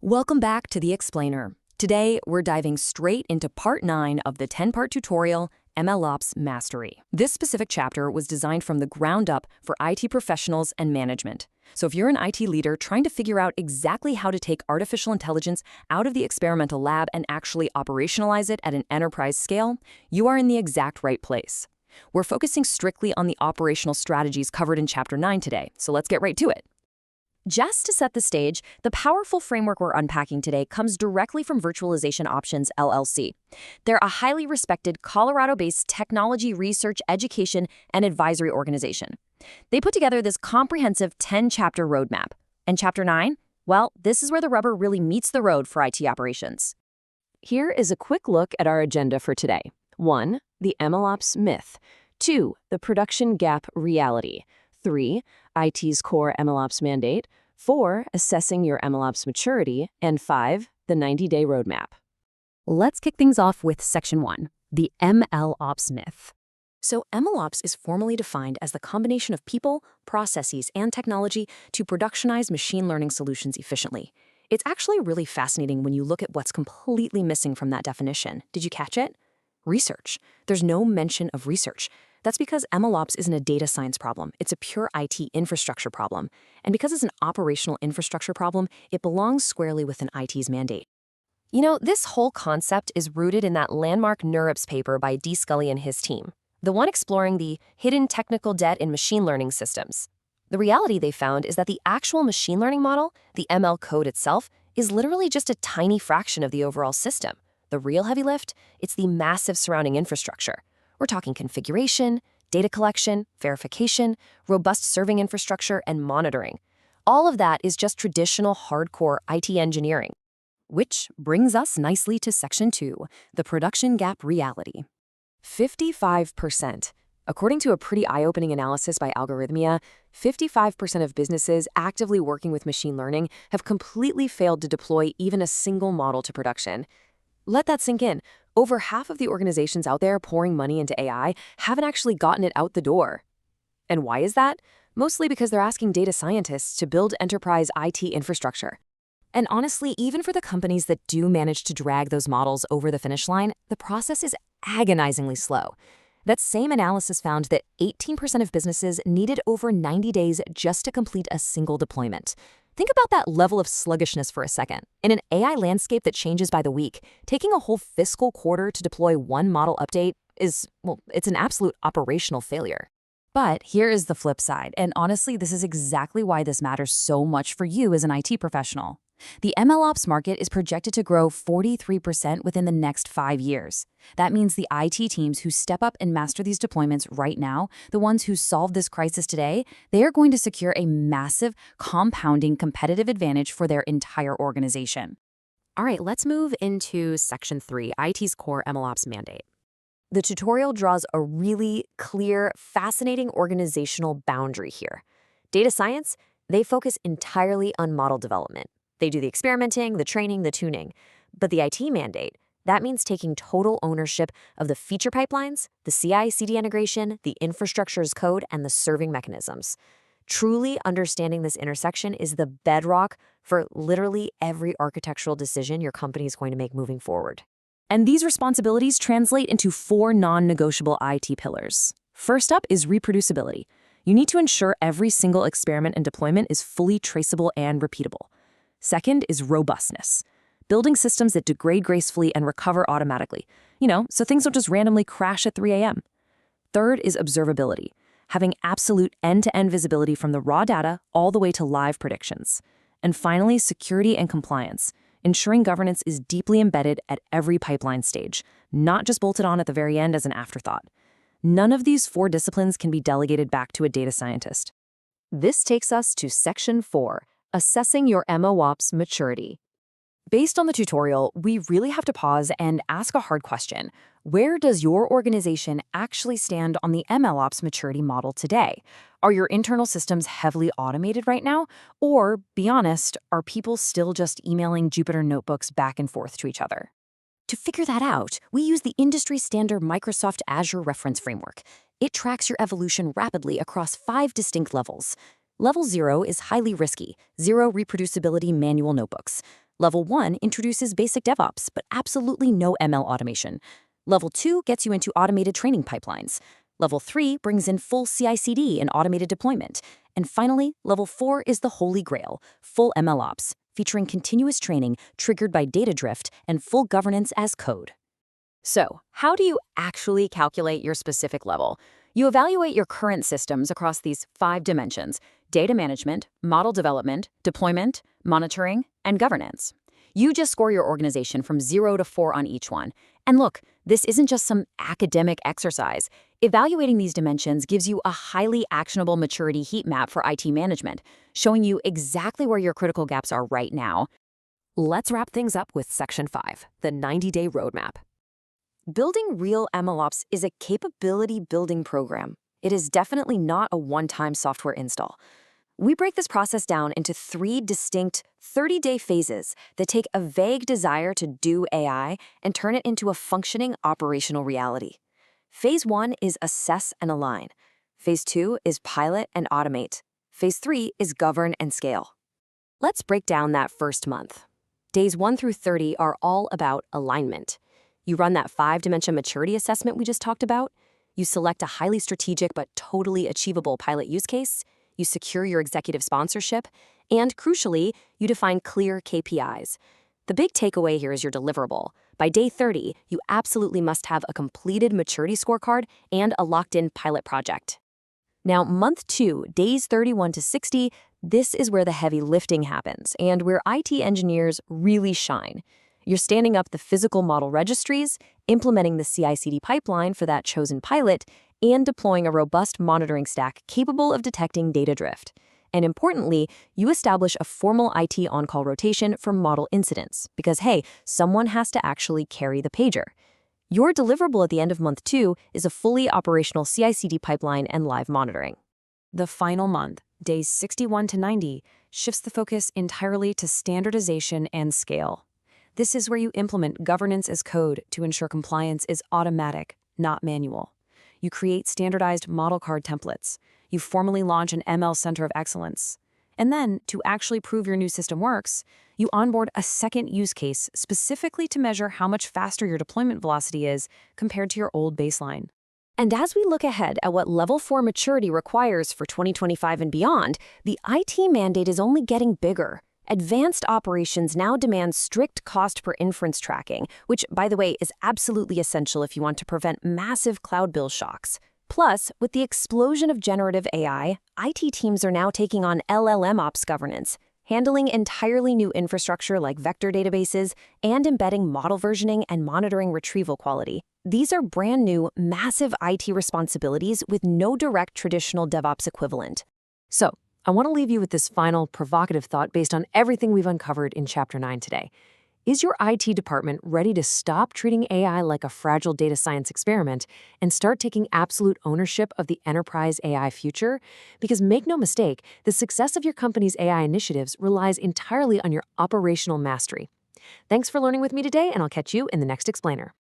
Welcome back to The Explainer. Today, we're diving straight into Part 9 of the 10-part tutorial, MLOps Mastery. This specific chapter was designed from the ground up for IT professionals and management. So if you're an IT leader trying to figure out exactly how to take artificial intelligence out of the experimental lab and actually operationalize it at an enterprise scale, you are in the exact right place. We're focusing strictly on the operational strategies covered in Chapter 9 today, so let's get right to it. Just to set the stage, the powerful framework we're unpacking today comes directly from Virtualization Options, LLC. They're a highly respected Colorado-based technology research, education, and advisory organization. They put together this comprehensive 10-chapter roadmap. And Chapter 9? Well, this is where the rubber really meets the road for IT operations. Here is a quick look at our agenda for today. 1. The MLOps myth. 2. The production gap reality. 3. IT's core MLOps mandate. 4. Assessing your MLOps maturity. And 5. The 90-day roadmap. Let's kick things off with Section 1, the MLOps myth. So MLOps is formally defined as the combination of people, processes, and technology to productionize machine learning solutions efficiently. It's actually really fascinating when you look at what's completely missing from that definition. Did you catch it? Research. There's no mention of research. That's because MLOps isn't a data science problem. It's a pure IT infrastructure problem. And because it's an operational infrastructure problem, it belongs squarely within IT's mandate. You know, this whole concept is rooted in that landmark NeurIPS paper by D. Scully and his team, the one exploring the hidden technical debt in machine learning systems. The reality they found is that the actual machine learning model, the ML code itself, is literally just a tiny fraction of the overall system. The real heavy lift, it's the massive surrounding infrastructure. We're talking configuration, data collection, verification, robust serving infrastructure, and monitoring. All of that is just traditional hardcore IT engineering. Which brings us nicely to Section 2, the production gap reality. 55%. According to a pretty eye-opening analysis by Algorithmia, 55% of businesses actively working with machine learning have completely failed to deploy even a single model to production. Let that sink in. Over half of the organizations out there pouring money into AI haven't actually gotten it out the door. And why is that? Mostly because they're asking data scientists to build enterprise IT infrastructure. And honestly, even for the companies that do manage to drag those models over the finish line, the process is agonizingly slow. That same analysis found that 18% of businesses needed over 90 days just to complete a single deployment. Think about that level of sluggishness for a second. In an AI landscape that changes by the week, taking a whole fiscal quarter to deploy one model update is, well, it's an absolute operational failure. But here is the flip side, and honestly, this is exactly why this matters so much for you as an IT professional. The MLOps market is projected to grow 43% within the next 5 years. That means the IT teams who step up and master these deployments right now, the ones who solve this crisis today, they are going to secure a massive, compounding competitive advantage for their entire organization. All right, let's move into Section 3, IT's core MLOps mandate. The tutorial draws a really clear, fascinating organizational boundary here. Data science, they focus entirely on model development. They do the experimenting, the training, the tuning. But the IT mandate, that means taking total ownership of the feature pipelines, the CI/CD integration, the infrastructure as code, and the serving mechanisms. Truly understanding this intersection is the bedrock for literally every architectural decision your company is going to make moving forward. And these responsibilities translate into 4 non-negotiable IT pillars. First up is reproducibility. You need to ensure every single experiment and deployment is fully traceable and repeatable. Second is robustness, building systems that degrade gracefully and recover automatically, so things don't just randomly crash at 3 a.m. Third is observability, having absolute end-to-end visibility from the raw data all the way to live predictions. And finally, security and compliance, ensuring governance is deeply embedded at every pipeline stage, not just bolted on at the very end as an afterthought. None of these 4 disciplines can be delegated back to a data scientist. This takes us to Section 4, assessing your MLOps maturity. Based on the tutorial, we really have to pause and ask a hard question. Where does your organization actually stand on the MLOps maturity model today? Are your internal systems heavily automated right now? Or, be honest, are people still just emailing Jupyter notebooks back and forth to each other? To figure that out, we use the industry standard Microsoft Azure Reference Framework. It tracks your evolution rapidly across 5 distinct levels. Level 0 is highly risky, zero reproducibility manual notebooks. Level 1 introduces basic DevOps, but absolutely no ML automation. Level 2 gets you into automated training pipelines. Level 3 brings in full CI/CD and automated deployment. And finally, Level 4 is the holy grail, full MLOps, featuring continuous training triggered by data drift and full governance as code. So, how do you actually calculate your specific level? You evaluate your current systems across these 5 dimensions: data management, model development, deployment, monitoring, and governance. You just score your organization from 0 to 4 on each one. And look, this isn't just some academic exercise. Evaluating these dimensions gives you a highly actionable maturity heat map for IT management, showing you exactly where your critical gaps are right now. Let's wrap things up with Section 5, the 90-day roadmap. Building real MLOps is a capability building program. It is definitely not a one-time software install. We break this process down into 3 distinct 30-day phases that take a vague desire to do AI and turn it into a functioning operational reality. Phase 1 is assess and align. Phase 2 is pilot and automate. Phase 3 is govern and scale. Let's break down that first month. Days 1 through 30 are all about alignment. You run that 5-dimension maturity assessment we just talked about. You select a highly strategic but totally achievable pilot use case. You secure your executive sponsorship. And crucially, you define clear KPIs. The big takeaway here is your deliverable. By day 30, you absolutely must have a completed maturity scorecard and a locked-in pilot project. Now, month 2, days 31 to 60, this is where the heavy lifting happens and where IT engineers really shine. You're standing up the physical model registries, implementing the CI/CD pipeline for that chosen pilot, and deploying a robust monitoring stack capable of detecting data drift. And importantly, you establish a formal IT on-call rotation for model incidents because, hey, someone has to actually carry the pager. Your deliverable at the end of month 2 is a fully operational CI/CD pipeline and live monitoring. The final month, days 61 to 90, shifts the focus entirely to standardization and scale. This is where you implement governance as code to ensure compliance is automatic, not manual. You create standardized model card templates. You formally launch an ML Center of Excellence. And then, to actually prove your new system works, you onboard a second use case specifically to measure how much faster your deployment velocity is compared to your old baseline. And as we look ahead at what Level 4 maturity requires for 2025 and beyond, the IT mandate is only getting bigger. Advanced operations now demand strict cost per inference tracking, which, by the way, is absolutely essential if you want to prevent massive cloud bill shocks. Plus, with the explosion of generative AI, IT teams are now taking on LLM ops governance, handling entirely new infrastructure like vector databases, and embedding model versioning and monitoring retrieval quality. These are brand new, massive IT responsibilities with no direct traditional DevOps equivalent. So, I want to leave you with this final provocative thought based on everything we've uncovered in Chapter 9 today. Is your IT department ready to stop treating AI like a fragile data science experiment and start taking absolute ownership of the enterprise AI future? Because make no mistake, the success of your company's AI initiatives relies entirely on your operational mastery. Thanks for learning with me today, and I'll catch you in the next explainer.